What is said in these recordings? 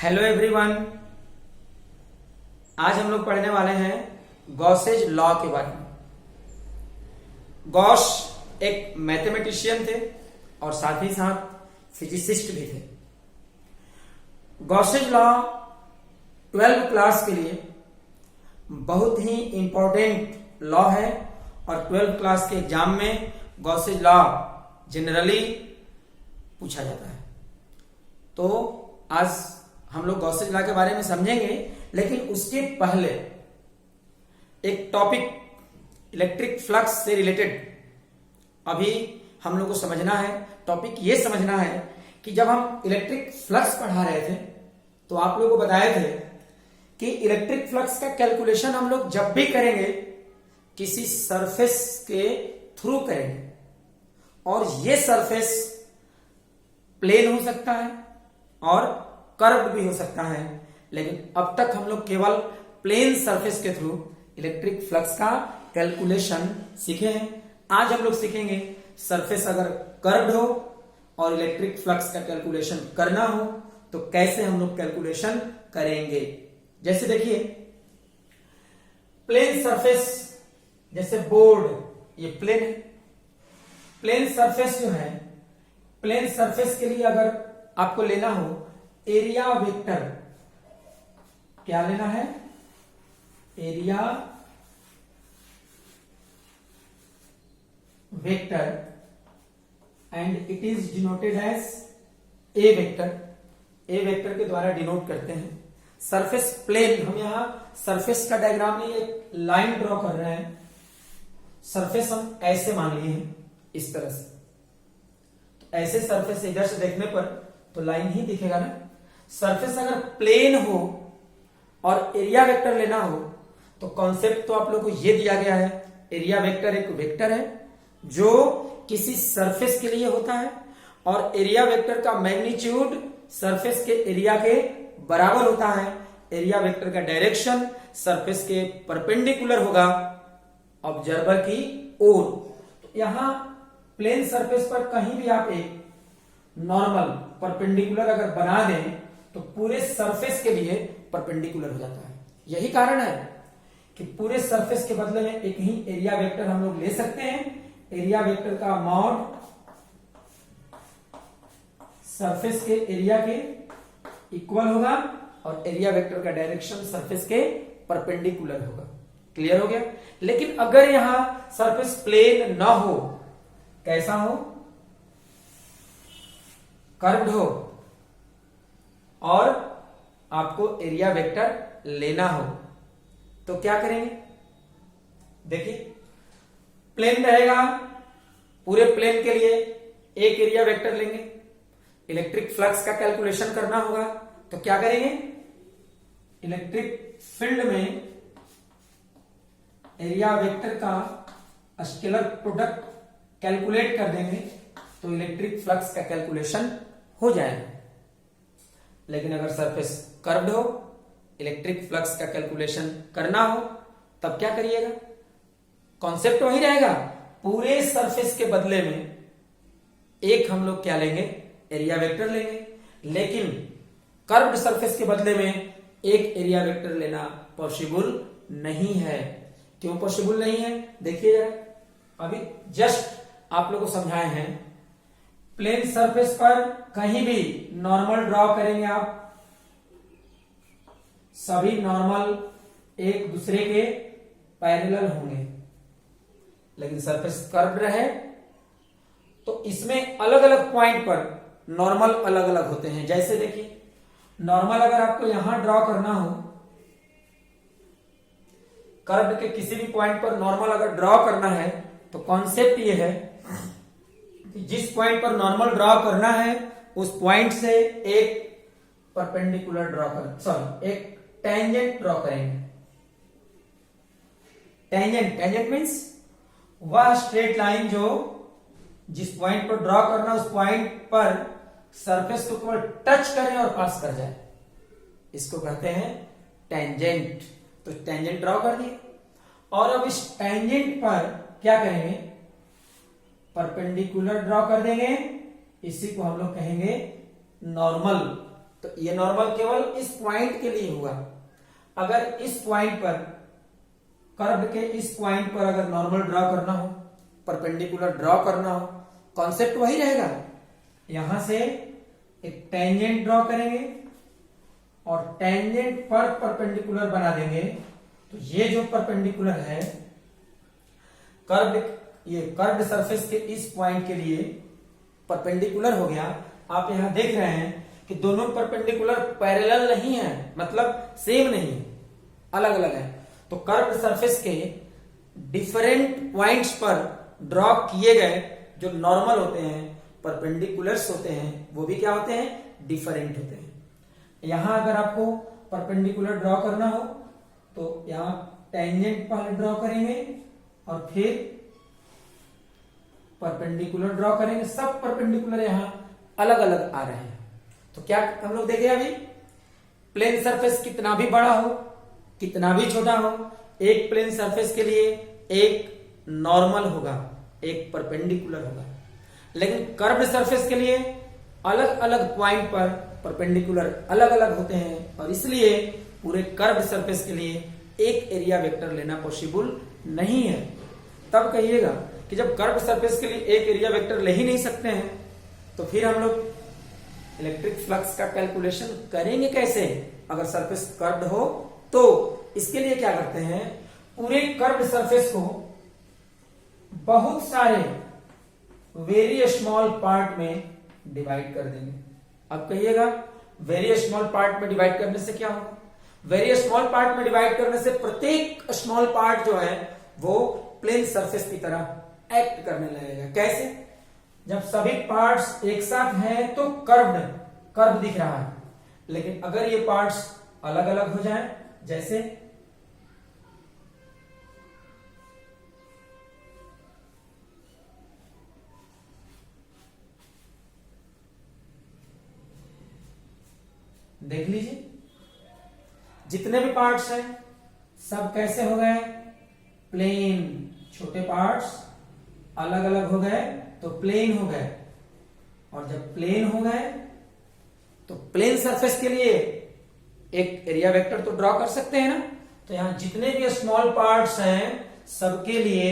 Hello everyone. आज हम लोग पढ़ने वाले हैं गॉसेज लॉ के बारे में। गॉस एक मैथमेटिशियन थे और साथ ही साथ फिजिसिस्ट भी थे। गॉसेज लॉ 12th क्लास के लिए बहुत ही इंपॉर्टेंट लॉ है और 12th क्लास के एग्जाम में गॉसेज लॉ जनरली पूछा जाता है। तो आज हम लोग गॉसेज लॉ के बारे में समझेंगे, लेकिन उसके पहले एक टॉपिक इलेक्ट्रिक फ्लक्स से रिलेटेड अभी हम लोग को समझना है। टॉपिक ये समझना है कि जब हम इलेक्ट्रिक फ्लक्स पढ़ा रहे थे तो आप लोगों को बताए थे कि इलेक्ट्रिक फ्लक्स का कैलकुलेशन हम लोग जब भी करेंगे किसी सरफेस के थ्रू करेंगे और ये सरफेस प्लेन हो सकता है और कर्व भी हो सकता है, लेकिन अब तक हम लोग केवल प्लेन सरफेस के थ्रू इलेक्ट्रिक फ्लक्स का कैलकुलेशन सीखे हैं। आज हम लोग सीखेंगे सरफेस अगर कर्व्ड हो और इलेक्ट्रिक फ्लक्स का कैलकुलेशन करना हो तो कैसे हम लोग कैलकुलेशन करेंगे। जैसे देखिए प्लेन सरफेस, जैसे बोर्ड ये प्लेन है। प्लेन सरफेस जो है, प्लेन सरफेस के लिए अगर आपको लेना हो एरिया वेक्टर, क्या लेना है? Area vector and it is denoted as A vector. A vector के द्वारा डिनोट करते हैं। सरफेस प्लेन, हम यहां सरफेस का डायग्राम में एक लाइन ड्रॉ कर रहे हैं। सरफेस हम ऐसे मान लिए हैं, इस तरह से। तो ऐसे सरफेस इधर से देखने पर तो लाइन ही दिखेगा ना। सरफेस अगर प्लेन हो और एरिया वेक्टर लेना हो तो कॉन्सेप्ट तो आप लोग को ये दिया गया है। एरिया वेक्टर एक वेक्टर है जो किसी सरफेस के लिए होता है और एरिया वेक्टर का मैग्नीट्यूड सरफेस के एरिया के बराबर होता है। एरिया वेक्टर का डायरेक्शन सरफेस के परपेंडिकुलर होगा ऑब्जर्वर की ओर। तो यहां प्लेन सरफेस पर कहीं भी आप एक नॉर्मल परपेंडिकुलर अगर बना दें तो पूरे सरफेस के लिए परपेंडिकुलर हो जाता है। यही कारण है कि पूरे सरफेस के बदले में एक ही एरिया वेक्टर हम लोग ले सकते हैं। एरिया वेक्टर का मॉड सरफेस के एरिया के इक्वल होगा और एरिया वेक्टर का डायरेक्शन सरफेस के परपेंडिकुलर होगा। क्लियर हो गया? लेकिन अगर यहां सरफेस प्लेन ना हो, कैसा हो? कर्व्ड हो और आपको एरिया वेक्टर लेना हो तो क्या करेंगे? देखिए प्लेन रहेगा, पूरे प्लेन के लिए एक एरिया वेक्टर लेंगे। इलेक्ट्रिक फ्लक्स का कैलकुलेशन करना होगा तो क्या करेंगे? इलेक्ट्रिक फील्ड में एरिया वेक्टर का स्केलर प्रोडक्ट कैलकुलेट कर देंगे तो इलेक्ट्रिक फ्लक्स का कैलकुलेशन हो जाएगा। लेकिन अगर सरफेस कर्व्ड हो, इलेक्ट्रिक फ्लक्स का कैलकुलेशन करना हो तब क्या करिएगा? कॉन्सेप्ट वही रहेगा। पूरे सरफेस के बदले में एक हम लोग क्या लेंगे? एरिया वेक्टर लेंगे। लेकिन कर्व्ड सरफेस के बदले में एक एरिया वेक्टर लेना पॉसिबल नहीं है। क्यों पॉसिबल नहीं है? देखिए जरा, अभी जस्ट आप लोगों को समझाए हैं। प्लेन सरफेस पर कहीं भी नॉर्मल ड्रॉ करेंगे आप, सभी नॉर्मल एक दूसरे के पैरेलल होंगे। लेकिन सरफेस कर्व रहे तो इसमें अलग अलग पॉइंट पर नॉर्मल अलग अलग होते हैं। जैसे देखिए नॉर्मल अगर आपको यहां ड्रॉ करना हो, कर्व के किसी भी पॉइंट पर नॉर्मल अगर ड्रॉ करना है तो कॉन्सेप्ट ये है कि जिस पॉइंट पर नॉर्मल ड्रॉ करना है उस पॉइंट से एक परपेंडिकुलर ड्रॉ एक टेंजेंट ड्रॉ करेंगे। टेंजेंट मींस वह स्ट्रेट लाइन जो जिस पॉइंट पर ड्रॉ करना उस पॉइंट पर सरफेस को केवल टच करे और पास कर जाए, इसको कहते हैं टेंजेंट। तो टेंजेंट ड्रॉ कर दिए और अब इस टेंजेंट पर क्या करेंगे? परपेंडिकुलर ड्रॉ कर देंगे। इसी को हम लोग कहेंगे नॉर्मल। तो ये नॉर्मल केवल इस पॉइंट के लिए हुआ। अगर इस पॉइंट पर, कर्व के इस पॉइंट पर अगर नॉर्मल ड्रॉ करना हो, परपेंडिकुलर ड्रॉ करना हो, कॉन्सेप्ट वही रहेगा। यहां से एक टेंजेंट ड्रॉ करेंगे और टेंजेंट पर परपेंडिकुलर बना देंगे। तो ये जो परपेंडिकुलर है कर्व, ये कर्व्ड सरफेस के इस पॉइंट के लिए परपेंडिकुलर हो गया। आप यहां देख रहे हैं कि दोनों परपेंडिकुलर पैरेलल नहीं है, मतलब सेम नहीं है, अलग अलग है। तो कर्व्ड सरफेस के डिफरेंट पॉइंट्स पर ड्रॉ किए गए जो नॉर्मल होते हैं, परपेंडिकुलर्स होते हैं, वो भी क्या होते हैं, डिफरेंट होते हैं। यहां अगर आपको परपेंडिकुलर ड्रॉ करना हो तो यहां टेंजेंट पहले ड्रॉ करेंगे और फिर परपेंडिकुलर ड्रॉ करेंगे। सब परपेंडिकुलर यहां अलग अलग आ रहे हैं। तो क्या हम लोग देखे अभी, प्लेन सरफेस कितना भी बड़ा हो, कितना भी छोटा हो, एक प्लेन सरफेस के लिए एक नॉर्मल होगा, एक परपेंडिकुलर होगा। लेकिन कर्व्ड सरफेस के लिए अलग अलग पॉइंट पर परपेंडिकुलर अलग अलग होते हैं और इसलिए पूरे कर्व्ड सरफेस के लिए एक एरिया वेक्टर लेना पॉसिबल नहीं है। तब कहिएगा कि जब कर्व्ड सरफेस के लिए एक एरिया वेक्टर ले ही नहीं सकते हैं तो फिर हम लोग इलेक्ट्रिक फ्लक्स का कैलकुलेशन करेंगे कैसे, अगर सरफेस कर्व्ड हो तो। इसके लिए क्या करते हैं, पूरे कर्व्ड सरफेस को बहुत सारे वेरी स्मॉल पार्ट में डिवाइड कर देंगे। अब कहिएगा वेरी स्मॉल पार्ट में डिवाइड करने से क्या होगा, वेरी स्मॉल पार्ट में डिवाइड करने से प्रत्येक स्मॉल पार्ट जो है वो प्लेन सरफेस की तरह एक्ट करने लगेगा। कैसे, जब सभी पार्ट्स एक साथ हैं तो कर्व दिख रहा है, लेकिन अगर ये पार्ट्स अलग अलग हो जाएं, जैसे देख लीजिए जितने भी पार्ट्स हैं सब कैसे हो गए, प्लेन। छोटे पार्ट्स अलग अलग हो गए तो प्लेन हो गए, और जब प्लेन हो गए तो प्लेन सरफेस के लिए एक एरिया वेक्टर तो ड्रॉ कर सकते हैं ना। तो यहां जितने भी स्मॉल पार्ट्स हैं सबके लिए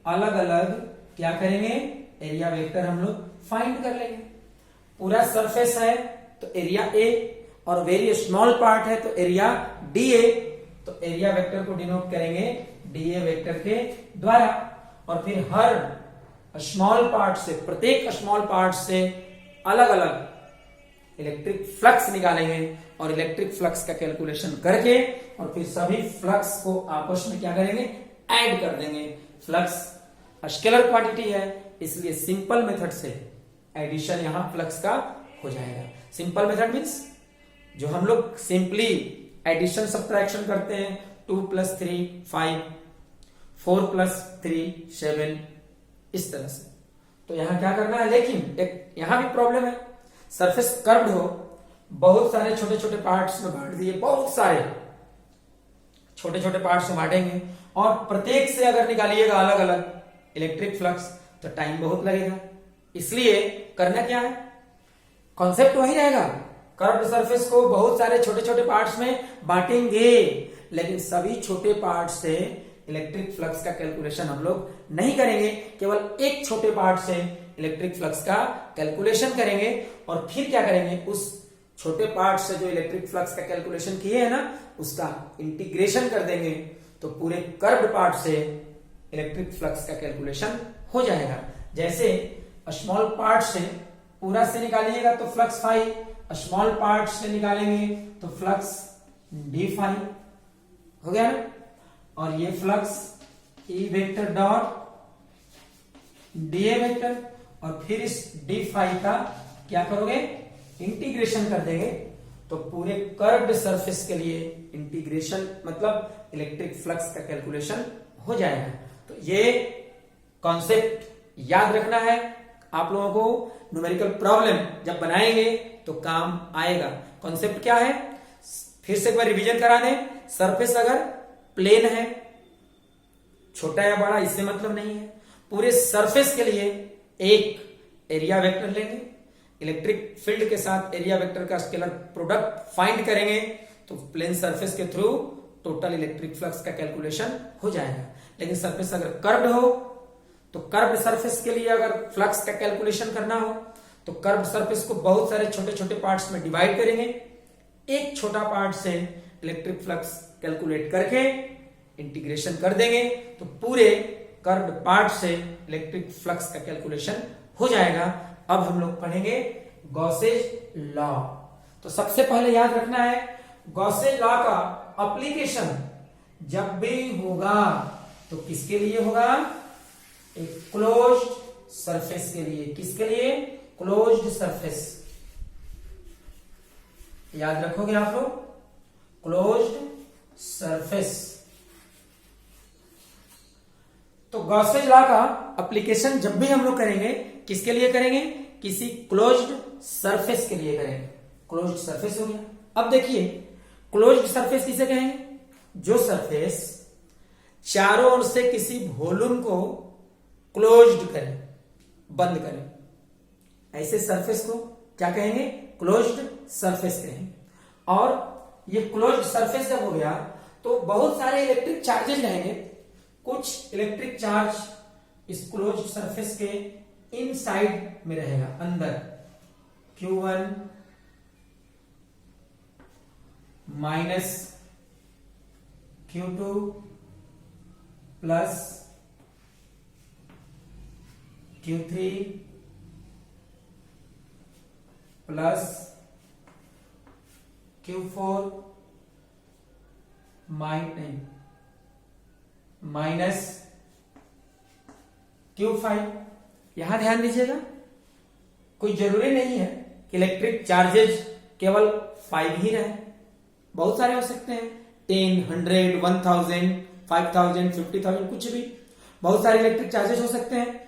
अलग अलग क्या करेंगे, एरिया वेक्टर हम लोग फाइंड कर लेंगे। पूरा सरफेस है तो एरिया ए, और वेरी स्मॉल पार्ट है तो एरिया डी ए। तो एरिया वेक्टर को डिनोट करेंगे डी ए वेक्टर के द्वारा, और फिर हर स्मॉल पार्ट से, प्रत्येक स्मॉल पार्ट से अलग अलग इलेक्ट्रिक फ्लक्स निकालेंगे और इलेक्ट्रिक फ्लक्स का कैलकुलेशन करके और फिर सभी फ्लक्स को आपस में क्या करेंगे, ऐड कर देंगे। फ्लक्स स्केलर क्वांटिटी है इसलिए सिंपल मेथड से एडिशन यहां फ्लक्स का हो जाएगा। सिंपल मेथड मीन्स जो हम लोग सिंपली एडिशन सब्ट्रैक्शन करते हैं, 2 + 3 5, 4 + 3 7, इस तरह से। तो यहां क्या करना है, लेकिन एक यहां भी प्रॉब्लम है, सरफेस कर्व्ड हो, बहुत सारे छोटे छोटे पार्ट्स में बांट दिए, बहुत सारे छोटे छोटे पार्ट्स में बांटेंगे और प्रत्येक से अगर निकालिएगा अलग अलग इलेक्ट्रिक फ्लक्स तो टाइम बहुत लगेगा। इसलिए करना क्या है, कॉन्सेप्ट वही रहेगा, कर्व्ड सरफेस को बहुत सारे छोटे छोटे पार्ट्स में बांटेंगे, लेकिन सभी छोटे पार्ट से इलेक्ट्रिक फ्लक्स का कैलकुलेशन हम लोग नहीं करेंगे, केवल एक छोटे पार्ट से इलेक्ट्रिक फ्लक्स का कैलकुलेशन करेंगे। और फिर क्या करेंगे, उस छोटे पार्ट से जो इलेक्ट्रिक फ्लक्स का कैलकुलेशन किए हैं ना, उसका इंटीग्रेशन कर देंगे तो पूरे कर्व्ड पार्ट से इलेक्ट्रिक फ्लक्स का कैलकुलेशन हो जाएगा। जैसे स्मॉल पार्ट से पूरा से निकालिएगा तो फ्लक्स फाई, स्मॉल पार्ट से निकालेंगे तो फ्लक्स डी फाई हो गया ना। और ये flux E vector dot D A vector, और फिर इस डी फाई का क्या करोगे, इंटीग्रेशन कर देंगे तो पूरे कर्व्ड सरफेस के लिए इंटीग्रेशन मतलब इलेक्ट्रिक फ्लक्स का कैलकुलेशन हो जाएगा। तो ये कॉन्सेप्ट याद रखना है आप लोगों को, न्यूमेरिकल प्रॉब्लम जब बनाएंगे तो काम आएगा। कॉन्सेप्ट क्या है, फिर से एक बार रिवीजन करा दें। सरफेस अगर प्लेन है, छोटा या बड़ा इससे मतलब नहीं है, पूरे सरफेस के लिए एक एरिया वेक्टर लेंगे, इलेक्ट्रिक फील्ड के साथ एरिया वेक्टर का स्केलर प्रोडक्ट फाइंड करेंगे तो प्लेन सरफेस के थ्रू टोटल इलेक्ट्रिक फ्लक्स का कैलकुलेशन हो जाएगा। लेकिन सरफेस अगर कर्व्ड हो तो कर्व्ड सरफेस के लिए अगर फ्लक्स का कैलकुलेशन करना हो तो कर्व्ड सरफेस को बहुत सारे छोटे छोटे पार्ट्स में डिवाइड करेंगे, एक छोटा पार्ट से इलेक्ट्रिक फ्लक्स कैलकुलेट करके इंटीग्रेशन कर देंगे तो पूरे कर्व्ड पार्ट से इलेक्ट्रिक फ्लक्स का कैलकुलेशन हो जाएगा। अब हम लोग पढ़ेंगे गॉसेज लॉ। तो सबसे पहले याद रखना है गॉसेज लॉ का एप्लीकेशन जब भी होगा तो किसके लिए होगा, एक क्लोज्ड सरफेस के लिए। किसके लिए, क्लोज्ड सरफेस। याद रखोगे आप लोग, क्लोज्ड सरफेस। तो गॉसेज लॉ का एप्लीकेशन जब भी हम लोग करेंगे किसके लिए करेंगे, किसी क्लोज्ड सरफेस के लिए करेंगे। क्लोज्ड सरफेस हो गया। अब देखिए क्लोज्ड सरफेस किसे कहेंगे, जो सरफेस चारों ओर से किसी वॉल्यूम को क्लोज्ड करे, बंद करे, ऐसे सरफेस को क्या कहेंगे, क्लोज्ड सरफेस कहेंगे। और ये क्लोज्ड सरफेस जब हो गया तो बहुत सारे इलेक्ट्रिक चार्जेस रहेंगे। कुछ इलेक्ट्रिक चार्ज इस क्लोज्ड सरफेस के इनसाइड में रहेगा, अंदर। Q1 minus Q2 plus Q3 plus Q4 minus Q5। यहां ध्यान दीजिएगा, कोई जरूरी नहीं है कि इलेक्ट्रिक चार्जेज केवल 5 ही रहे, बहुत सारे हो सकते हैं, 10, 100, 1000, 5000, 50,000, कुछ भी, बहुत सारे इलेक्ट्रिक चार्जेस हो सकते हैं।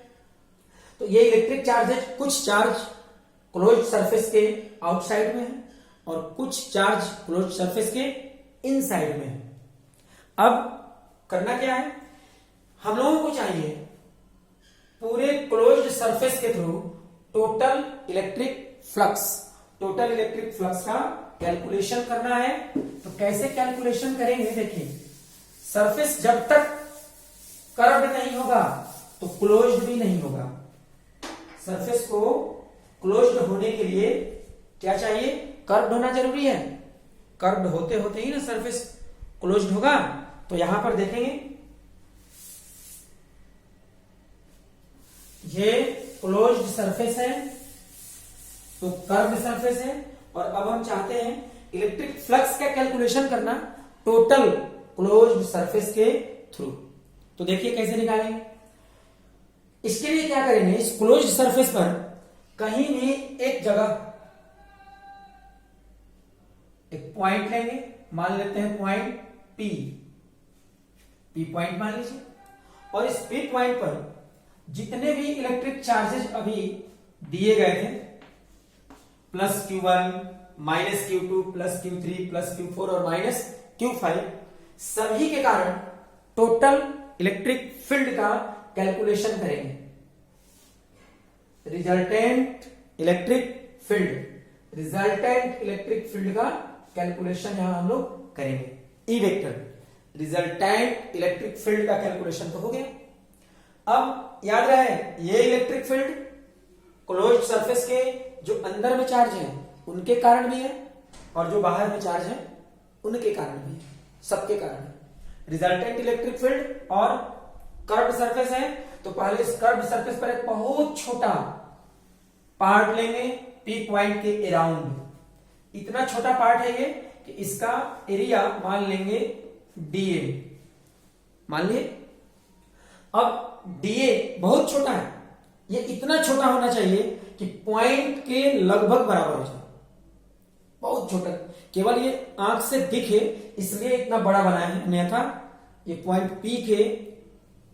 तो ये इलेक्ट्रिक चार्जेस, कुछ चार्ज क्लोज्ड सरफेस के आउटसाइड में है और कुछ चार्ज क्लोज्ड सरफेस के इनसाइड में है। अब करना क्या है, हम लोगों को चाहिए पूरे क्लोज्ड सरफेस के थ्रू टोटल इलेक्ट्रिक फ्लक्स का कैलकुलेशन करना है। तो कैसे कैलकुलेशन करेंगे, देखिए सरफेस जब तक कर्व्ड नहीं होगा तो क्लोज्ड भी नहीं होगा। सरफेस को क्लोज्ड होने के लिए क्या चाहिए, कर्व्ड होना जरूरी है। कर्व्ड होते होते ही ना सरफेस क्लोज्ड होगा। तो यहां पर देखेंगे ये क्लोज्ड सरफेस है, तो कर्व्ड सरफेस है। और अब हम चाहते हैं इलेक्ट्रिक फ्लक्स का कैलकुलेशन करना टोटल क्लोज्ड सरफेस के थ्रू। तो देखिए कैसे निकालेंगे। इसके लिए क्या करेंगे, इस क्लोज्ड सरफेस पर कहीं भी एक जगह एक पॉइंट लेंगे, मान लेते हैं पॉइंट P पॉइंट मान लीजिए। और इस P पॉइंट पर जितने भी इलेक्ट्रिक चार्जेस अभी दिए गए थे, plus Q1 minus Q2 plus Q3 plus Q4 और माइनस Q5, सभी के कारण टोटल इलेक्ट्रिक फील्ड का कैलकुलेशन करेंगे। रिजल्टेंट इलेक्ट्रिक फील्ड का कैलकुलेशन यहां हम लोग करेंगे। E vector resultant electric field का कैलकुलेशन तो हो गया। अब याद रहे ये इलेक्ट्रिक फील्ड क्लोज्ड सरफेस के जो अंदर में चार्ज है उनके कारण भी है और जो बाहर में चार्ज है उनके कारण भी है, सबके कारण है। रिजल्टेंट इलेक्ट्रिक फील्ड और कर्व्ड सरफेस है, तो पहले इस कर्व्ड सरफेस पर एक बहुत छोटा पार्ट लेंगे P पॉइंट के अराउंड। इतना छोटा पार्ट है ये कि इसका एरिया मान लेंगे DA, मान लिए। अब DA बहुत छोटा है, ये इतना छोटा होना चाहिए कि पॉइंट के लगभग बराबर हो जाए, बहुत छोटा, केवल ये आंख से दिखे इसलिए इतना बड़ा बनाया है, अन्यथा ये पॉइंट P के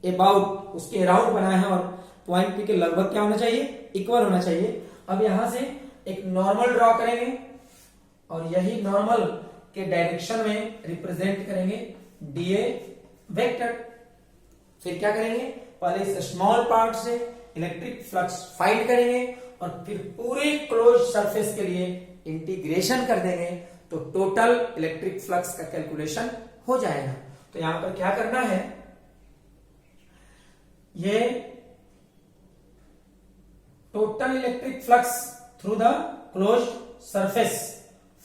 अबाउट, उसके अराउंड बनाया है और पॉइंट P के लगभग क्या होना चाहिए, इक्वल होना चाहिए। अब यहां से एक नॉर्मल ड्रॉ करेंगे और यही नॉर्मल के डायरेक्शन में रिप्रेजेंट करेंगे DA वेक्टर। फिर क्या करेंगे, पहले इस स्मॉल पार्ट से इलेक्ट्रिक फ्लक्स फाइंड करेंगे और फिर पूरे क्लोज सरफेस के लिए इंटीग्रेशन कर देंगे तो टोटल इलेक्ट्रिक फ्लक्स का कैलकुलेशन हो जाएगा। तो यहां पर क्या करना है, ये total electric flux through the closed surface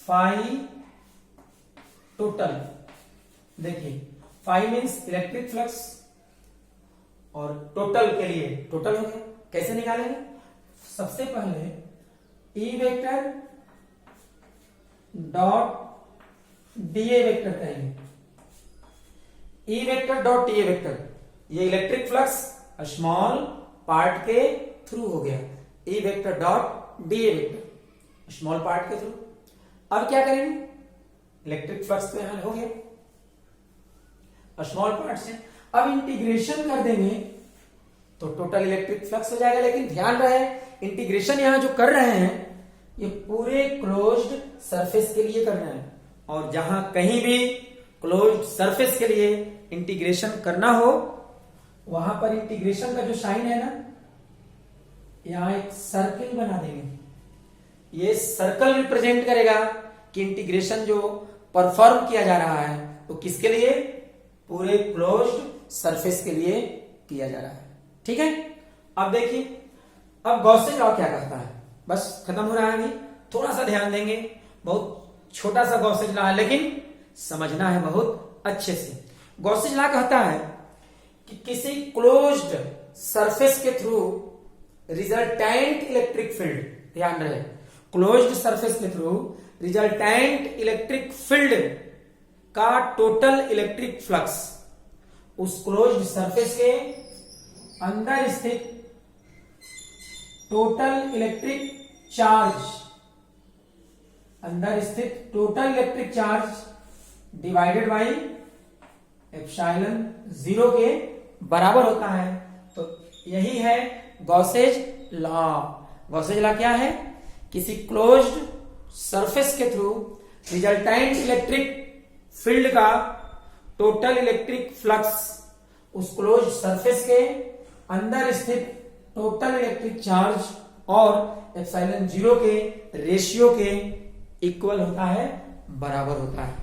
phi total, देखिए फाई मीन्स इलेक्ट्रिक फ्लक्स और टोटल के लिए टोटल हो गया। कैसे निकालेंगे, सबसे पहले E vector dot DA vector करेंगे। E vector dot DA vector, ये इलेक्ट्रिक फ्लक्स स्मॉल पार्ट के थ्रू हो गया। E vector dot DA vector small part के थ्रू। अब क्या करेंगे, इलेक्ट्रिक फ्लक्स तो यहां हो गया स्मॉल पार्ट से, अब इंटीग्रेशन कर देंगे तो टोटल इलेक्ट्रिक फ्लक्स हो जाएगा। लेकिन ध्यान रहे इंटीग्रेशन यहां जो कर रहे हैं ये पूरे क्लोज्ड सरफेस के लिए करना है, और जहां कहीं भी क्लोज्ड सरफेस के लिए इंटीग्रेशन करना हो वहां पर इंटीग्रेशन का जो साइन है ना, यहां एक सर्किल बना देंगे। ये सर्कल रिप्रेजेंट करेगा कि इंटीग्रेशन जो परफॉर्म किया जा रहा है तो किसके लिए, पूरे क्लोज्ड सरफेस के लिए किया जा रहा है। ठीक है, अब देखिए अब गॉसेज लॉ क्या कहता है, बस खत्म हो रहा है अभी, थोड़ा सा ध्यान देंगे, बहुत छोटा सा गॉसेज लॉ है लेकिन समझना है बहुत अच्छे से। गॉसेज लॉ कहता है कि किसी क्लोज्ड सरफेस के थ्रू रिजल्टेंट इलेक्ट्रिक फील्ड, ध्यान रहे क्लोज्ड सरफेस के थ्रू रिजल्टेंट इलेक्ट्रिक फील्ड का टोटल इलेक्ट्रिक फ्लक्स उस क्लोज्ड सरफेस के अंदर स्थित टोटल इलेक्ट्रिक चार्ज, अंदर स्थित total electric charge divided by epsilon 0 के बराबर होता है। तो यही है गॉसेज लॉ। गॉसेज लॉ क्या है, किसी क्लोज्ड सरफेस के थ्रू रिजल्टेंट इलेक्ट्रिक फील्ड का टोटल इलेक्ट्रिक फ्लक्स उस क्लोज्ड सरफेस के अंदर स्थित टोटल इलेक्ट्रिक चार्ज और एप्सिलॉन 0 के रेशियो के इक्वल होता है, बराबर होता है।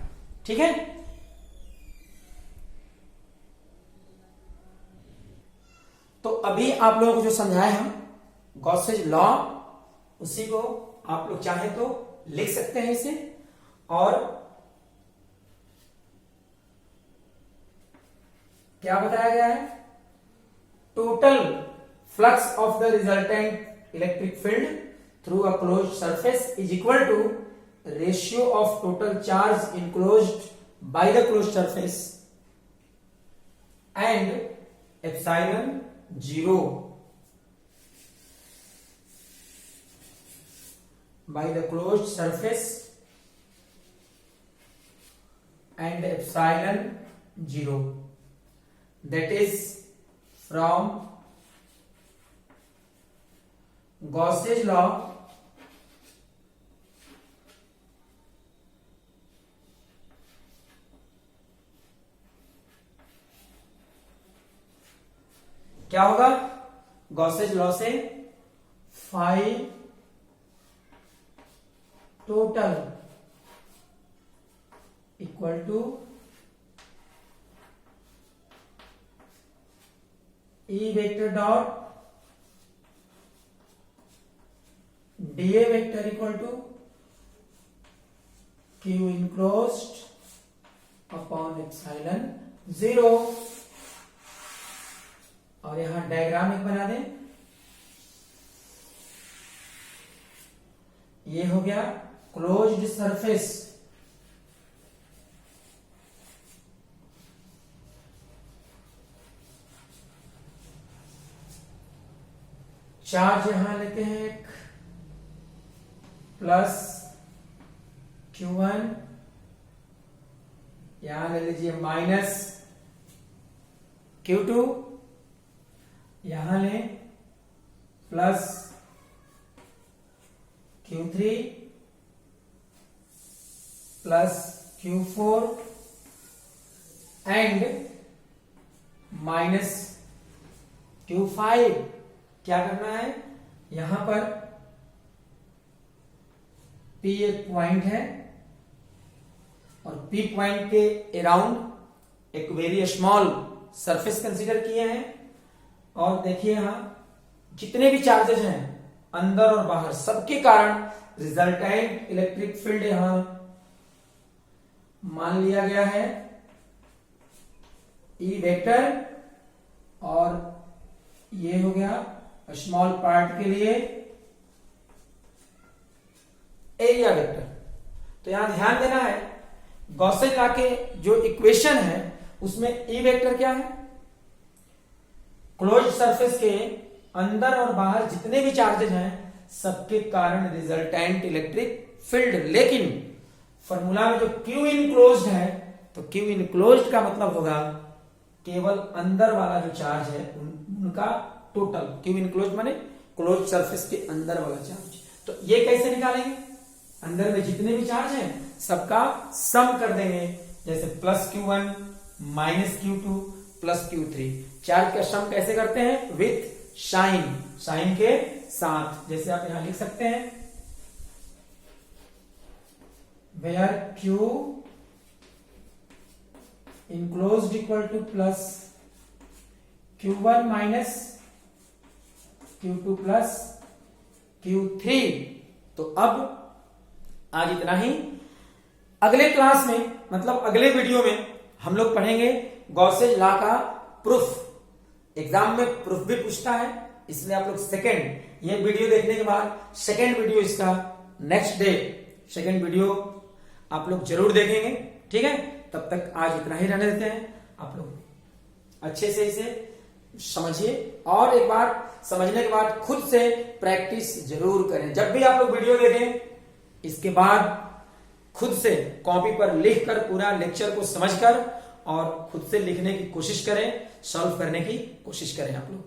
ठीक है, तो अभी आप लोगों को जो समझाए हम गॉसेज लॉ, उसी को आप लोग चाहे तो लिख सकते हैं इसे, और क्या बताया गया है, total flux of the resultant electric field through a closed surface is equal to ratio of total charge enclosed by the closed surface and epsilon 0 by the closed surface and epsilon 0, that is from Gauss's law क्या होगा, Gauss's law से phi total equal to E vector dot DA vector equal to Q enclosed upon epsilon 0। और यहां diagram एक बना दें, ये हो गया क्लोज्ड सरफेस, चार्ज यहां लेते हैं एक प्लस Q1, यहां ले लीजिए माइनस Q2, यहां ले plus Q3 plus Q4 and minus Q5। क्या करना है, यहां पर P एक पॉइंट है और P पॉइंट के अराउंड एक वेरी स्मॉल सरफेस कंसीडर किए हैं। और देखिए यहां जितने भी चार्जेस हैं अंदर और बाहर, सबके कारण रिजल्टेंट इलेक्ट्रिक फील्ड यहां मान लिया गया है E वेक्टर, और ये हो गया स्मॉल पार्ट के लिए एरिया वेक्टर। तो यहां ध्यान देना है, गॉसेज लॉ के जो इक्वेशन है उसमें E वेक्टर क्या है, क्लोज सरफेस के अंदर और बाहर जितने भी चार्जेस हैं सबके कारण रिजल्टेंट इलेक्ट्रिक फील्ड। लेकिन फॉर्मूला में जो Q इनक्लोज्ड है, तो Q इनक्लोज्ड का मतलब होगा केवल अंदर वाला जो चार्ज है उनका टोटल। Q इनक्लोज्ड माने क्लोज सरफेस के अंदर वाला चार्ज। तो ये कैसे निकालेंगे, अंदर में जितने भी चार्ज हैं सबका सम कर देंगे, जैसे plus Q1 minus Q2 plus Q3। Charge का सम कैसे करते हैं, विथ साइन, साइन के साथ। जैसे आप यहां लिख सकते हैं where Q enclosed equal to plus Q1 minus Q2 plus Q3। तो अब आज इतना ही। अगले क्लास में, मतलब अगले वीडियो में हम लोग पढ़ेंगे गॉसेज लॉ का प्रूफ। एग्जाम में प्रूफ भी पूछता है, इसलिए आप लोग सेकेंड, ये वीडियो देखने के बाद सेकेंड वीडियो इसका नेक्स्ट डे सेकेंड वीडियो आप लोग जरूर देखेंगे। ठीक है, तब तक आज इतना ही रहने देते हैं। आप लोग अच्छे से इसे समझिए और एक बार समझने के बाद खुद से प्रैक्टिस जरूर करें। जब भी आप लोग वीडियो देखें इसके बाद खुद से कॉपी पर लिखकर पूरा लेक्चर को समझकर और खुद से लिखने की कोशिश करें, सॉल्व करने की कोशिश करें आप लोग।